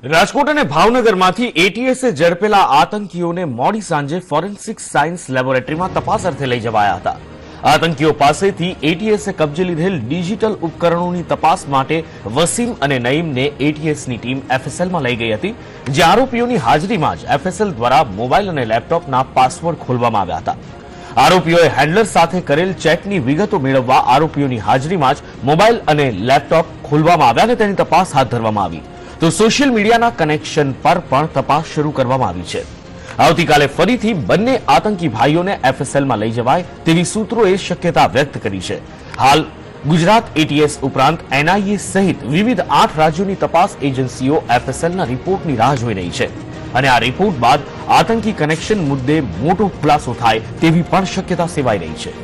રાજકોટ અને ભાવનગરમાંથી એટીએસે ઝડપેલા આતંકીઓને મોડી સાંજે ફોરેન્સિક સાયન્સ લેબોરેટરીમાં તપાસ અર્થે લઈ જવાયા હતા। આતંકીઓ પાસેથી એટીએસે કબજે લીધેલ ડિજિટલ ઉપકરણોની તપાસ માટે વસીમ અને નઈમને એટીએસની ટીમ એફએસએલમાં લઈ ગઈ હતી, જે આરોપીઓની હાજરીમાં જ એફએસએલ દ્વારા મોબાઈલ અને લેપટોપના પાસવર્ડ ખોલવામાં આવ્યા હતા। આરોપીઓએ હેન્ડલર સાથે કરેલ ચેકની વિગતો મેળવવા આરોપીઓની હાજરીમાં જ મોબાઈલ અને લેપટોપ ખોલવામાં આવ્યા અને તેની તપાસ હાથ ધરવામાં આવી। તો સોશિયલ મીડિયાના કનેક્શન પર પણ તપાસ શરૂ કરવામાં આવી છે। આવતીકાલે ફરીથી બંને આતંકી ભાઈઓને એફએસએલમાં લઈ જવાય તેવી સૂત્રોએ શક્યતા વ્યક્ત કરી છે। હાલ ગુજરાત એટીએસ ઉપરાંત એનઆઈએ સહિત વિવિધ 8 રાજ્યોની તપાસ એજન્સીઓ એફએસએલના રિપોર્ટની રાહ જોઈ રહી છે અને આ રિપોર્ટ બાદ આતંકી કનેક્શન મુદ્દે મોટો ખુલાસો થાય તેવી પણ શક્યતા સેવાઈ રહી છે।